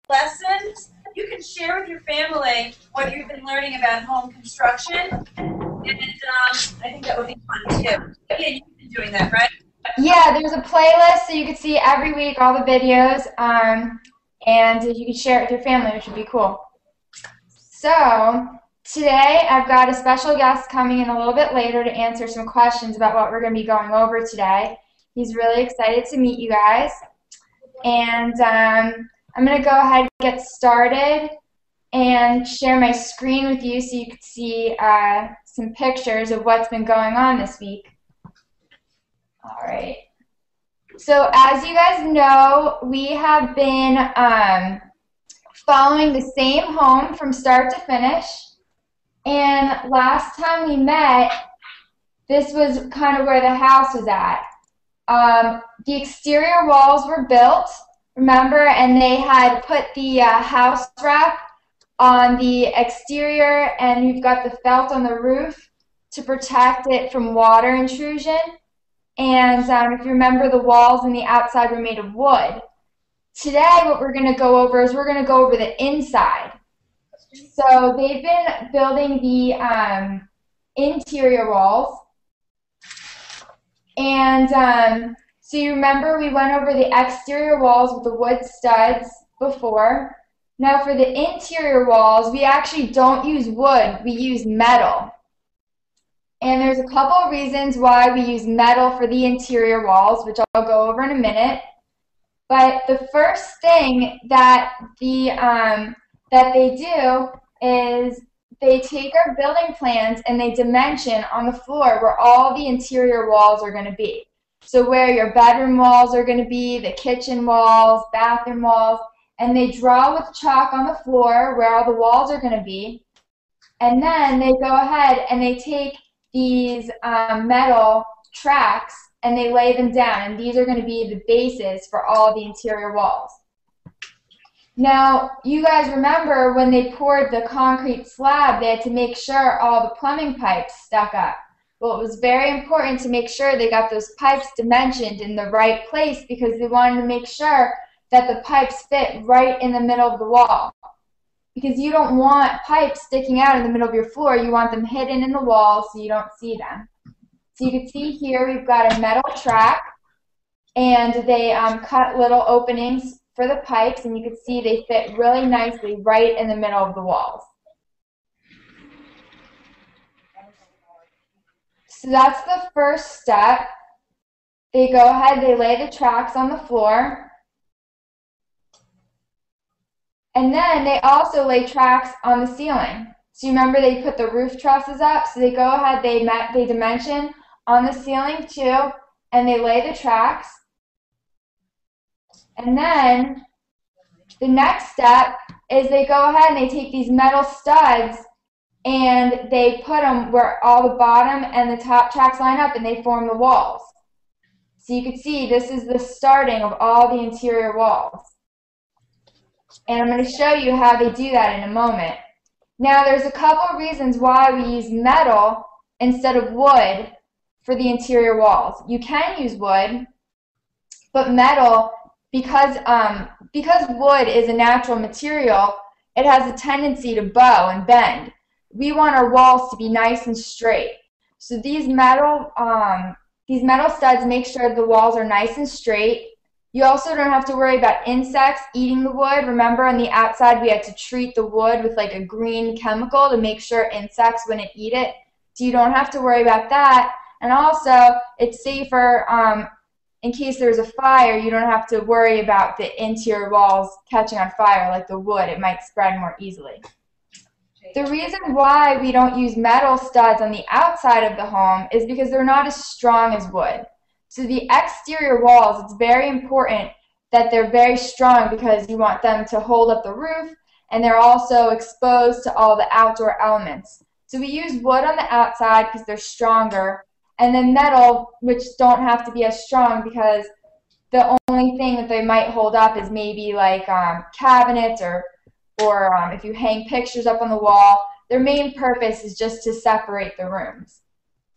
lessons, you can share with your family what you've been learning about home construction. And I think that would be fun too. Yeah, you've been doing that, right? Yeah, there's a playlist so you can see every week all the videos, and you can share it with your family, which would be cool. So today I've got a special guest coming in a little bit later to answer some questions about what we're going to be going over today. He's really excited to meet you guys, and I'm going to go ahead and get started and share my screen with you so you can see some pictures of what's been going on this week. All right. So as you guys know, we have been following the same home from start to finish. And last time we met, this was kind of where the house was at. The exterior walls were built, remember, and they had put the house wrap on the exterior, and you've got the felt on the roof to protect it from water intrusion. And if you remember, the walls on the outside were made of wood. Today, what we're going to go over is we're going to go over the inside. So they've been building the interior walls. And so you remember we went over the exterior walls with the wood studs before. Now for the interior walls, we actually don't use wood, we use metal. And there's a couple of reasons why we use metal for the interior walls, which I'll go over in a minute. But the first thing that they do is they take our building plans and they dimension on the floor where all the interior walls are going to be. So where your bedroom walls are going to be, the kitchen walls, bathroom walls, and they draw with chalk on the floor where all the walls are going to be. And then they go ahead and they take these metal tracks and they lay them down, and these are going to be the bases for all the interior walls. Now, you guys remember when they poured the concrete slab, they had to make sure all the plumbing pipes stuck up. Well, it was very important to make sure they got those pipes dimensioned in the right place because they wanted to make sure that the pipes fit right in the middle of the wall. Because you don't want pipes sticking out in the middle of your floor. You want them hidden in the wall so you don't see them. So you can see here we've got a metal track, and they cut little openings for the pipes, and you can see they fit really nicely right in the middle of the walls. So that's the first step. They go ahead, they lay the tracks on the floor. And then they also lay tracks on the ceiling. So you remember they put the roof trusses up, so they go ahead, they dimension on the ceiling too, and they lay the tracks. And then the next step is they go ahead and they take these metal studs and they put them where all the bottom and the top tracks line up, and they form the walls. So you can see this is the starting of all the interior walls. And I'm going to show you how they do that in a moment. Now, there's a couple of reasons why we use metal instead of wood for the interior walls. You can use wood, but metal, because wood is a natural material, it has a tendency to bow and bend. We want our walls to be nice and straight. So these metal studs make sure the walls are nice and straight. You also don't have to worry about insects eating the wood. Remember, on the outside, we had to treat the wood with like a green chemical to make sure insects wouldn't eat it. So you don't have to worry about that. And also, it's safer in case there's a fire. You don't have to worry about the interior walls catching on fire like the wood. It might spread more easily. The reason why we don't use metal studs on the outside of the home is because they're not as strong as wood. So the exterior walls, it's very important that they're very strong because you want them to hold up the roof, and they're also exposed to all the outdoor elements. So we use wood on the outside because they're stronger, and then metal, which don't have to be as strong because the only thing that they might hold up is maybe like cabinets or if you hang pictures up on the wall. Their main purpose is just to separate the rooms.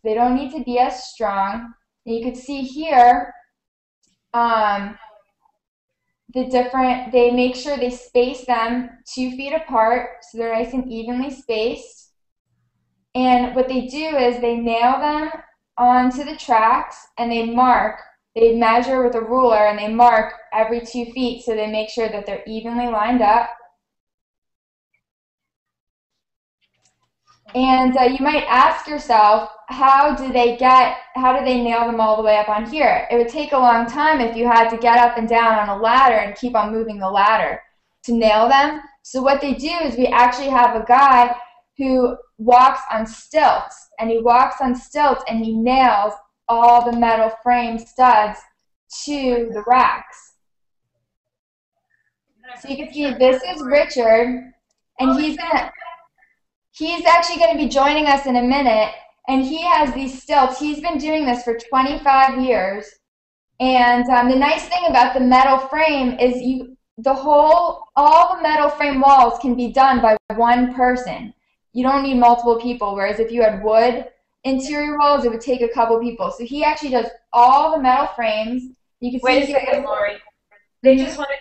They don't need to be as strong. And you can see here, they make sure they space them 2 feet apart so they're nice and evenly spaced. And what they do is they nail them onto the tracks and they measure with a ruler and they mark every 2 feet so they make sure that they're evenly lined up. And you might ask yourself, how do they nail them all the way up on here? It would take a long time if you had to get up and down on a ladder and keep on moving the ladder to nail them. So what they do is we actually have a guy who walks on stilts, and he nails all the metal frame studs to the racks. So you can see this is Richard, and he's actually going to be joining us in a minute, and he has these stilts. He's been doing this for 25 years, and the nice thing about the metal frame is all the metal frame walls can be done by one person. You don't need multiple people, whereas if you had wood interior walls, it would take a couple people. So he actually does all the metal frames. You can Wait a second, Loree. They just want to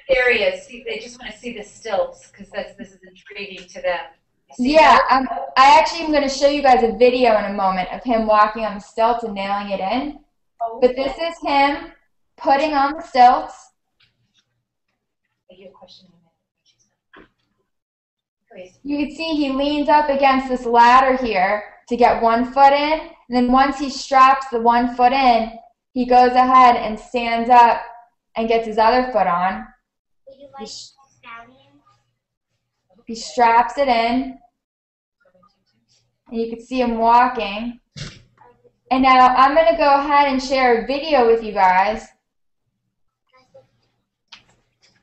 they just want to see the stilts because this is intriguing to them. Yeah, I actually am going to show you guys a video in a moment of him walking on the stilts and nailing it in. Oh, but this is him putting on the stilts. You can see he leans up against this ladder here to get 1 foot in, and then once he straps the 1 foot in, he goes ahead and stands up and gets his other foot on. Would you like stallion? He straps it in, and you can see him walking. And now I'm going to go ahead and share a video with you guys.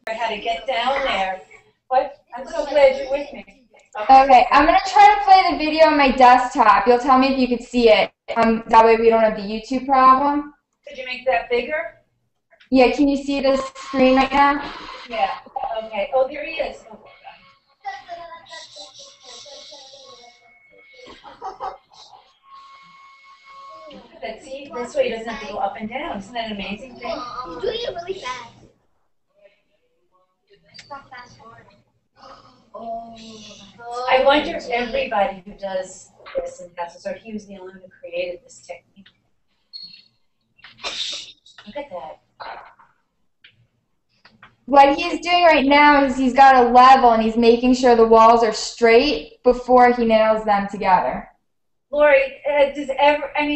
How to get down there. What? I'm so glad you're with me. Okay, I'm going to try to play the video on my desktop. You'll tell me if you could see it. That way we don't have the YouTube problem. Could you make that bigger? Yeah, can you see the screen right now? Yeah. Okay. Oh, there he is. Oh, God. See, this way he doesn't have to go up and down. Isn't that an amazing thing? You're doing it really fast. Stop fast forward. I wonder if everybody who does this and has this, or he was the only one who created this technique. Look at that. What he's doing right now is he's got a level and he's making sure the walls are straight before he nails them together. Loree,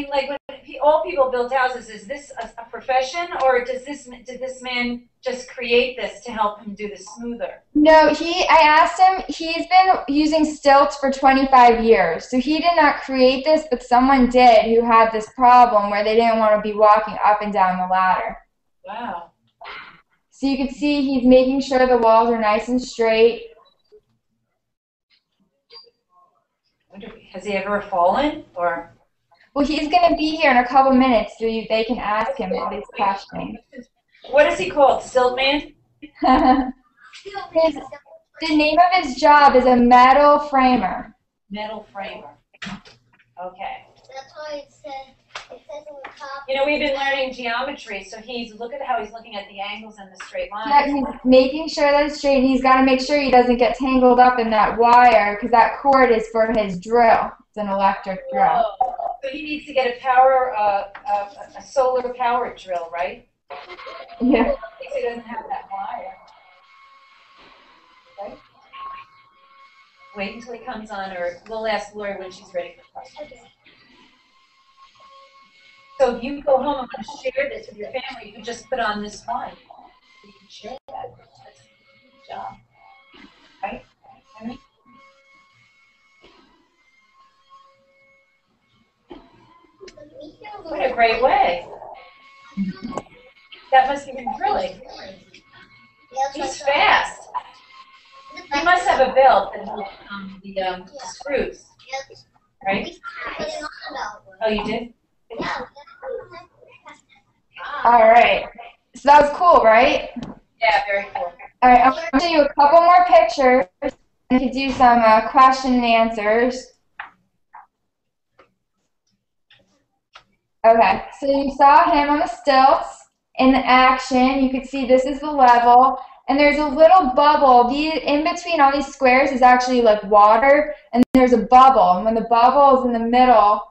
like when all people build houses, is this a profession, or did this man just create this to help him do this smoother? No, I asked him, he's been using stilts for 25 years. So he did not create this, but someone did who had this problem where they didn't want to be walking up and down the ladder. Wow. So you can see he's making sure the walls are nice and straight. Has he ever fallen, or? Well, he's going to be here in a couple minutes so they can ask him all these questions. What is he called? Stilt man? The name of his job is a metal framer. Metal framer. Okay. That's why it says on the top. You know, we've been learning geometry, so look at how he's looking at the angles and the straight lines. Yeah, he's making sure that it's straight, and he's got to make sure he doesn't get tangled up in that wire, because that cord is for his drill. It's an electric drill. Oh, so he needs to get a solar powered drill, right? Yeah. In case he doesn't have that wire. Right? Wait until he comes on, or we'll ask Loree when she's ready for questions. Okay. So if you go home and want to share this with your family, you can just put on this one. You can share that. That's a good job. Right? Henry? What a great way. That must have been drilling. He's fast. He must have a belt that holds the screws, right? Oh, you did? All right. So that was cool, right? Yeah, very cool. All right, I'm going to show you a couple more pictures and to do some question and answers. Okay, so you saw him on the stilts in the action. You could see this is the level, And there's a little bubble. In between all these squares is actually like water, and there's a bubble. And when the bubble is in the middle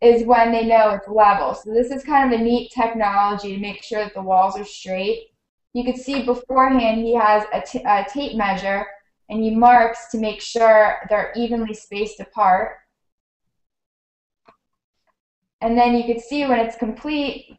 is when they know it's level. So this is kind of a neat technology to make sure that the walls are straight. You can see beforehand he has a tape measure, and he marks to make sure they're evenly spaced apart. And then you can see when it's complete.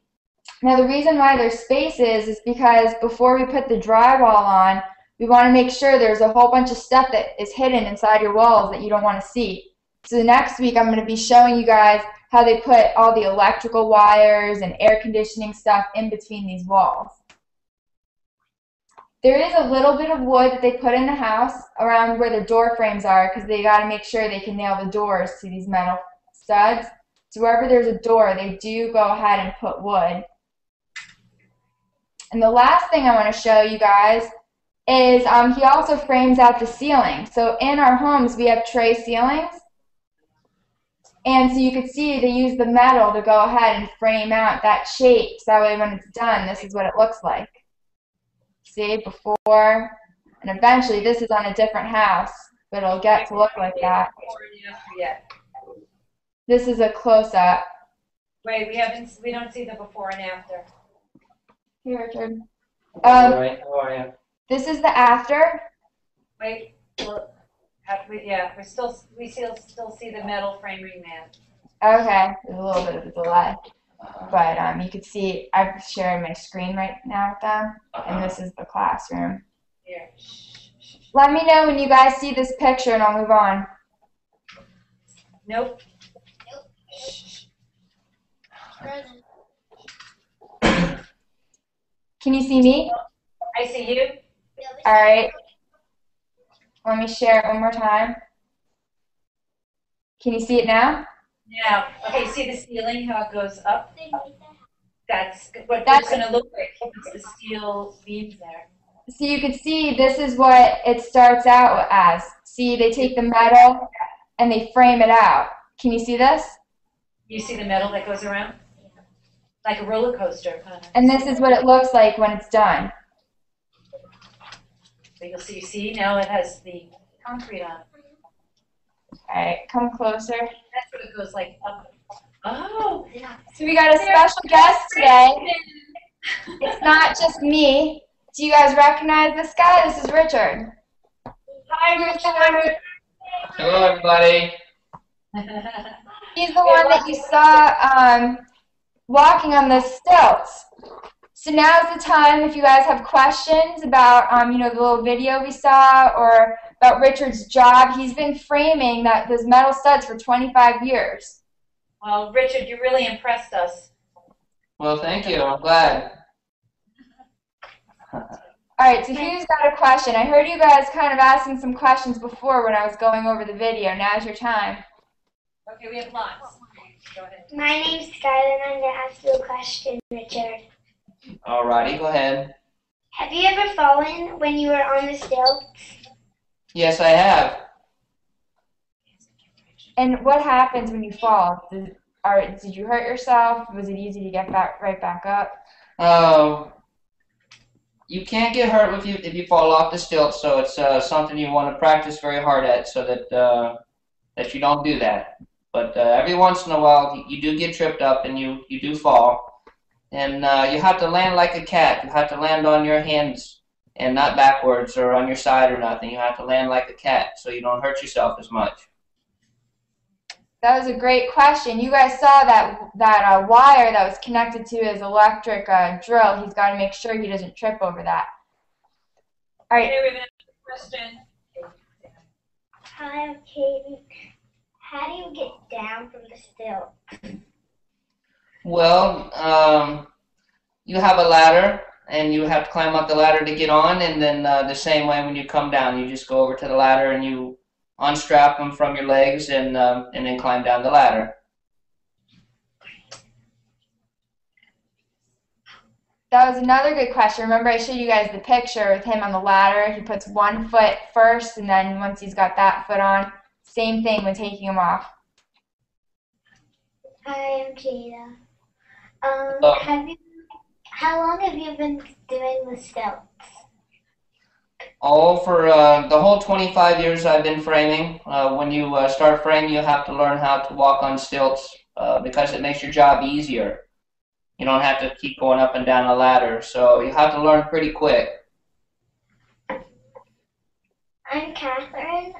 Now the reason why there's spaces is because before we put the drywall on, we want to make sure there's a whole bunch of stuff that is hidden inside your walls that you don't want to see. So next week I'm going to be showing you guys how they put all the electrical wires and air conditioning stuff in between these walls. There is a little bit of wood that they put in the house around where the door frames are because they got to make sure they can nail the doors to these metal studs. So wherever there's a door, they do go ahead and put wood. And the last thing I want to show you guys is he also frames out the ceiling. So in our homes, we have tray ceilings. And so you can see they use the metal to go ahead and frame out that shape. So that way when it's done, this is what it looks like. See, before, and eventually this is on a different house, but it'll get to look like that. This is a close-up. Wait, we don't see the before and after. Here, Richard. Alright, how are you? This is the after. Wait, well, we still see the metal framing man. Okay, there's a little bit of a delay. But you can see I've shared my screen right now with them, and this is the classroom. Here. Let me know when you guys see this picture, and I'll move on. Nope. Can you see me? I see you. All right. Let me share it one more time. Can you see it now? Now, okay, see the ceiling, how it goes up? That's what it's going to look like. It's the steel beams there. So you can see this is what it starts out as. See, they take the metal and they frame it out. Can you see this? You see the metal that goes around? Like a roller coaster, kind of. And this is what it looks like when it's done. So you see, now it has the concrete on it. All right, come closer. That's what it goes like up. Oh! So we got a special guest today. It's not just me. Do you guys recognize this guy? This is Richard. Hi, Richard! Hello, everybody. He's the one that you saw walking on the stilts. So now's the time if you guys have questions about, the little video we saw or about Richard's job. He's been framing those metal studs for 25 years. Well, Richard, you really impressed us. Well, thank you. I'm glad. All right, so who's got a question? I heard you guys kind of asking some questions before when I was going over the video. Now's your time. Okay, we have lots. Go ahead. My name's Skylar, and I'm going to ask you a question, Richard. Alrighty, go ahead. Have you ever fallen when you were on the stilts? Yes, I have. And what happens when you fall? Did you hurt yourself? Was it easy to get right back up? You can't get hurt if you fall off the stilts, so it's something you want to practice very hard at so that you don't do that. But every once in a while, you do get tripped up and you do fall. And you have to land like a cat. You have to land on your hands and not backwards or on your side or nothing. You have to land like a cat so you don't hurt yourself as much. That was a great question. You guys saw that wire that was connected to his electric drill. He's got to make sure he doesn't trip over that. All right. Okay, we have another question. Hi, I'm Katie. How do you get down from the stilt? Well, you have a ladder, and you have to climb up the ladder to get on, and then the same way when you come down, you just go over to the ladder and you unstrap them from your legs and then climb down the ladder. That was another good question. Remember I showed you guys the picture with him on the ladder. He puts one foot first, and then once he's got that foot on, same thing when taking him off. Hi, I'm Jada. How long have you been doing the stilts? Oh, for the whole 25 years I've been framing, when you start framing, you have to learn how to walk on stilts because it makes your job easier. You don't have to keep going up and down a ladder, so you have to learn pretty quick. I'm Catherine.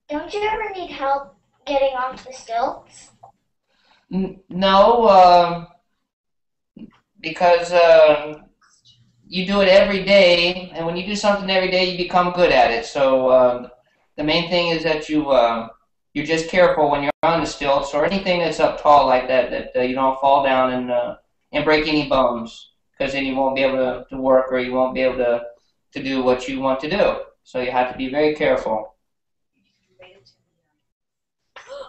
Don't you ever need help getting off the stilts? No, because you do it every day, and when you do something every day, you become good at it. So the main thing is that you're just careful when you're on the stilts or anything that's up tall like that, that you don't fall down and break any bones, because then you won't be able to work or you won't be able to do what you want to do. So you have to be very careful.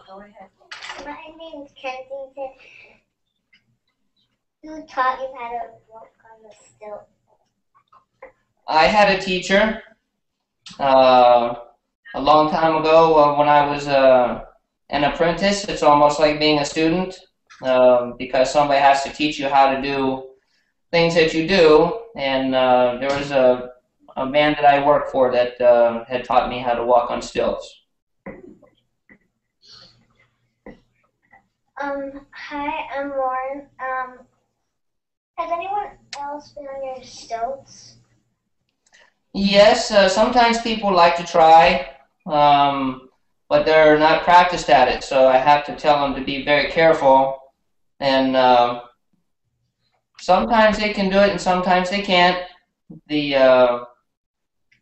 Go ahead. My name is Kensington. Who taught you how to walk on the stilt? I had a teacher a long time ago when I was an apprentice. It's almost like being a student because somebody has to teach you how to do things that you do. And there was a man that I worked for that had taught me how to walk on stilts. Hi, I'm Lauren. Has anyone else been on your stilts? Yes, sometimes people like to try, but they're not practiced at it, so I have to tell them to be very careful. And sometimes they can do it, and sometimes they can't.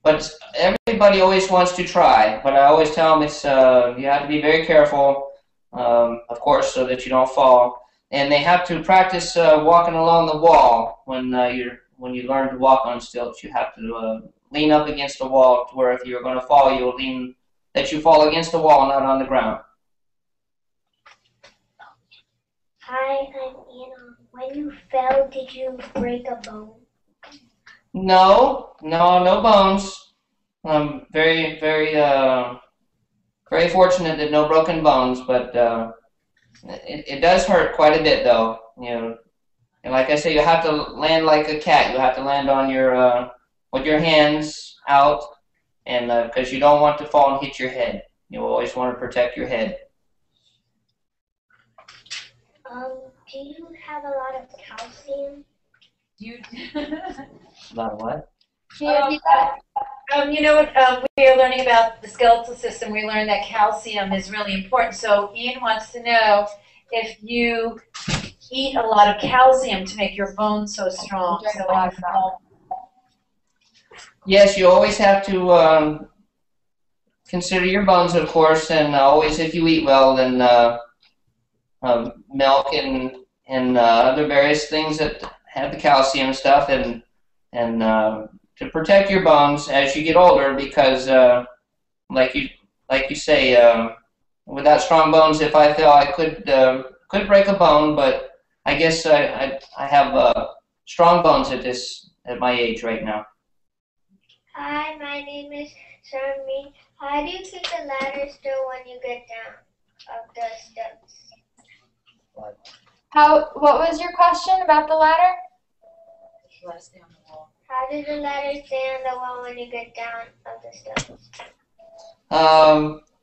But everybody always wants to try. But I always tell them it's you have to be very careful, of course, so that you don't fall. And they have to practice walking along the wall when you learn to walk on stilts. You have to lean up against the wall to where if you're going to fall, you'll lean that you fall against the wall, not on the ground. Hi, I'm Anna. When you fell, did you break a bone? No bones. I'm very fortunate that no broken bones, but it does hurt quite a bit, though. You know, and like I say, you have to land like a cat. You have to land on your with your hands out, and because you don't want to fall and hit your head. You always want to protect your head. Do you have a lot of calcium? About what? You know what? We are learning about the skeletal system. We learned that calcium is really important. So Ian wants to know if you eat a lot of calcium to make your bones so strong. So when you fall. Yes, you always have to consider your bones, of course, and always if you eat well, then milk and other various things that have the calcium stuff, and to protect your bones as you get older, because like you say, without strong bones, if I fell, I could break a bone, but I guess I have strong bones at my age right now. Hi, my name is Sharmi. How do you keep the ladder still when you get down of the steps? What was your question about the ladder? Let us stay on the wall. How does the ladder stay on the wall when you get down of the steps?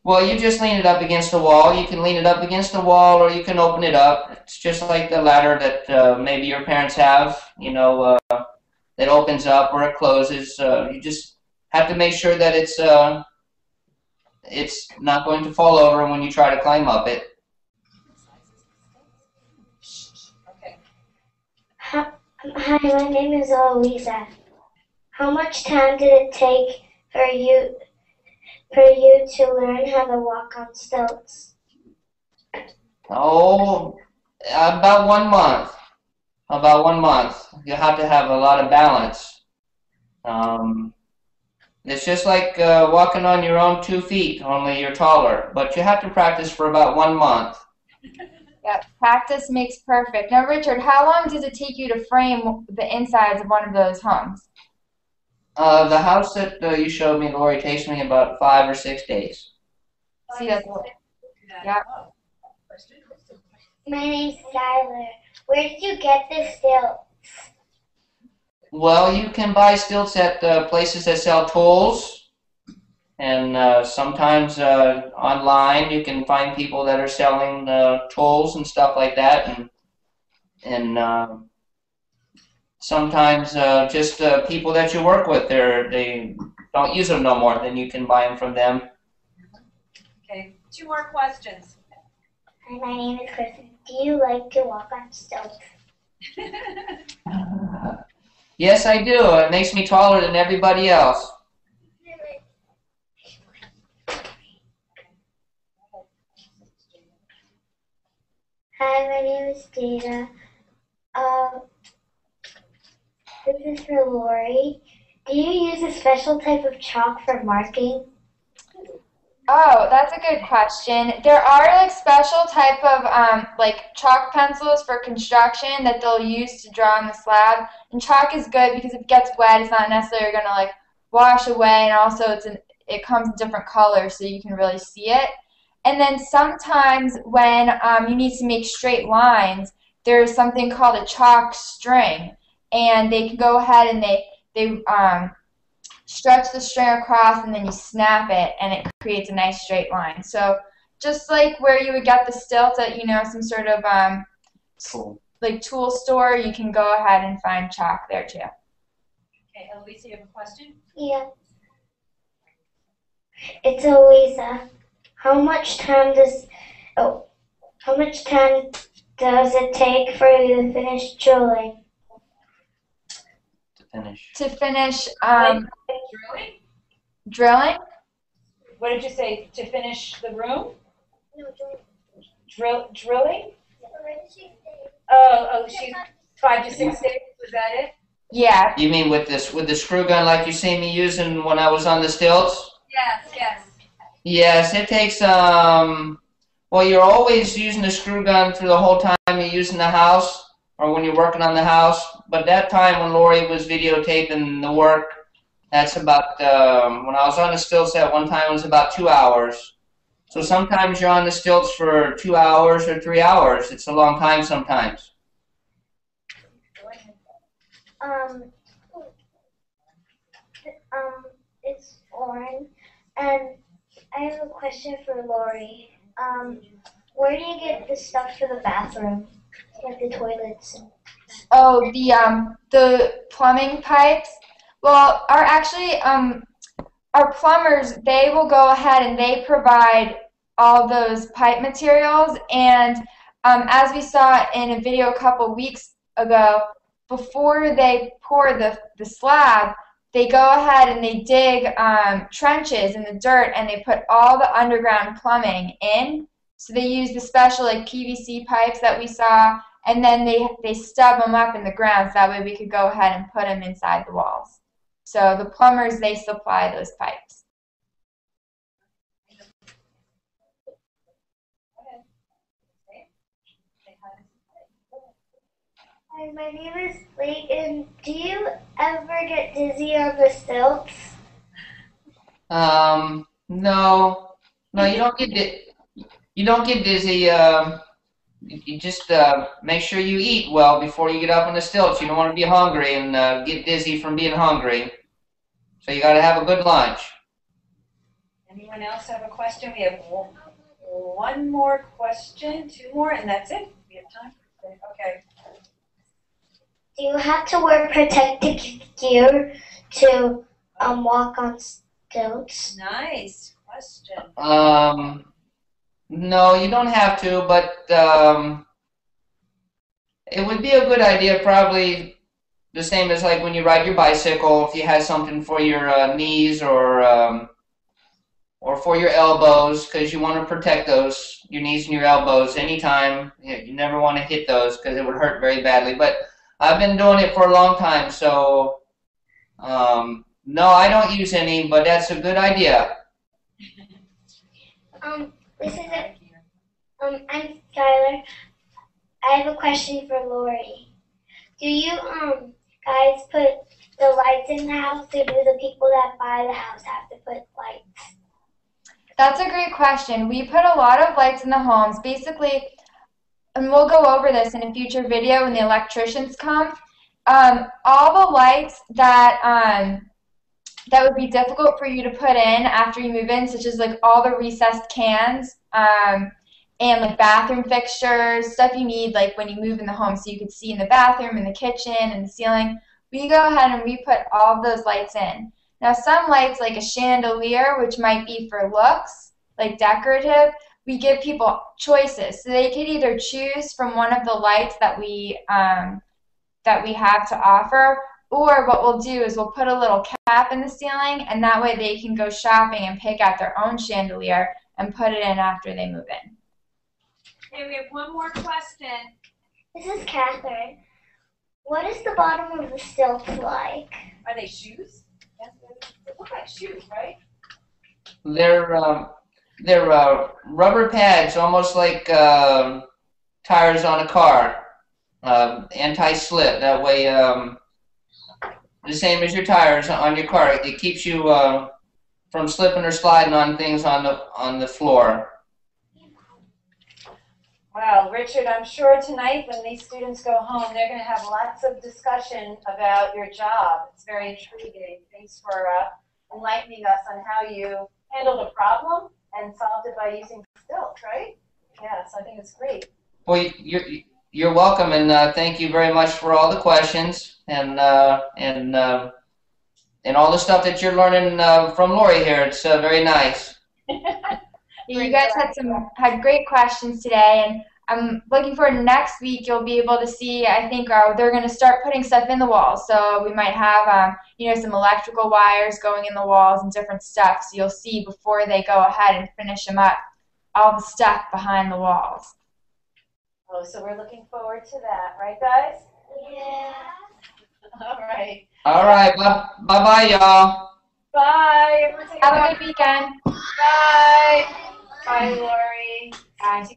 Well, you just lean it up against the wall. You can lean it up against the wall, or you can open it up. It's just like the ladder that maybe your parents have, you know, that opens up or it closes. You just have to make sure that it's not going to fall over when you try to climb up it. Okay. Hi, my name is Eloisa. How much time did it take for you to learn how to walk on stilts? Oh, about 1 month. About 1 month. You have to have a lot of balance. It's just like walking on your own 2 feet, only you're taller. But you have to practice for about 1 month. Yeah, practice makes perfect. Now, Richard, how long does it take you to frame the insides of one of those homes? The house that you showed me, Loree, takes me about 5 or 6 days. See, that's yeah. My name's Skylar. Where did you get the stilts? Well, you can buy stilts at places that sell tools, and sometimes online you can find people that are selling tools and stuff like that, and sometimes just people that you work with, they don't use them no more. Then you can buy them from them. Okay, 2 more questions. Hi, my name is Kristen. Do you like to walk on stilts? Yes, I do. It makes me taller than everybody else. Hi, my name is Dana. This is for Loree. Do you use a special type of chalk for marking? Oh, that's a good question. There are like special type of like chalk pencils for construction that they'll use to draw on the slab. And chalk is good because if it gets wet, it's not necessarily going to like wash away, and also it comes in different colors so you can really see it. And then sometimes when you need to make straight lines, there's something called a chalk string, and they can go ahead and they stretch the string across, and then you snap it, and it creates a nice straight line. So just like where you would get the stilts at, some sort of like tool store, you can go ahead and find chalk there too. Okay, Eloise, you have a question? Yeah. It's Louisa. How much time does it take for you to finish drilling? To finish Drilling? drilling? What did you say? To finish the room? No, drilling. Drilling? Oh, she's 5 to 6 days. Was that it? Yeah. You mean with the screw gun like you see me using when I was on the stilts? Yes. Yes, it takes well, you're always using the screw gun through the whole time you're using the house or when you're working on the house. But that time when Loree was videotaping the work, that's about when I was on the stilts at one time it was about 2 hours. So sometimes you're on the stilts for 2 hours or 3 hours. It's a long time sometimes. It's Lauren, and I have a question for Loree. Where do you get the stuff for the bathroom, like the toilets? Oh, the plumbing pipes. Well, our plumbers, they will go ahead and they provide all those pipe materials. And as we saw in a video a couple weeks ago, before they pour the slab, they go ahead and they dig trenches in the dirt, and they put all the underground plumbing in. So they use the special like PVC pipes that we saw, and then they stub them up in the ground so that way we could go ahead and put them inside the walls. So the plumbers, they supply those pipes. Hi, my name is Layton. Do you ever get dizzy on the stilts? No, you don't get dizzy. You just make sure you eat well before you get up on the stilts. You don't want to be hungry and get dizzy from being hungry. So you got to have a good lunch. Anyone else have a question? We have one more question, 2 more, and that's it. We have time. Okay. Do you have to wear protective gear to walk on stilts? Nice question. No, you don't have to, but it would be a good idea, probably the same as like when you ride your bicycle, if you had something for your knees or for your elbows, because you want to protect those, your knees and your elbows anytime. You never want to hit those because it would hurt very badly. But I've been doing it for a long time, so no, I don't use any, but that's a good idea. This is I'm Skylar. I have a question for Loree. Do you guys put the lights in the house, or do the people that buy the house have to put lights? That's a great question. We put a lot of lights in the homes. Basically, and we'll go over this in a future video when the electricians come, all the lights that that would be difficult for you to put in after you move in, such as like all the recessed cans, and like bathroom fixtures, stuff you need like when you move in the home so you can see in the bathroom, in the kitchen, and the ceiling. We go ahead and we put all of those lights in. Now some lights like a chandelier, which might be for looks, like decorative, we give people choices. So they could either choose from one of the lights that we have to offer, or what we'll do is we'll put a little cap in the ceiling, and that way they can go shopping and pick out their own chandelier and put it in after they move in. Okay, we have one more question. This is Catherine. What is the bottom of the stilts like? Are they shoes? Yes, they look like shoes, right? They're rubber pads, almost like tires on a car. Anti-slip. That way, the same as your tires on your car. It keeps you from slipping or sliding on things on the floor. Well, Richard, I'm sure tonight when these students go home, they're going to have lots of discussion about your job. It's very intriguing. Thanks for enlightening us on how you handled a problem and solved it by using stilts, right? Yes, I think it's great. Well, you're welcome, and thank you very much for all the questions and all the stuff that you're learning from Loree here. It's very nice. You guys had great questions today, and I'm looking forward to next week. You'll be able to see, I think they're going to start putting stuff in the walls. So we might have, some electrical wires going in the walls and different stuff. So you'll see before they go ahead and finish them up, all the stuff behind the walls. Oh, so we're looking forward to that, right, guys? Yeah. All right. All right. Bye-bye, y'all. Bye. Have a good weekend. Bye. Bye, Loree. Bye.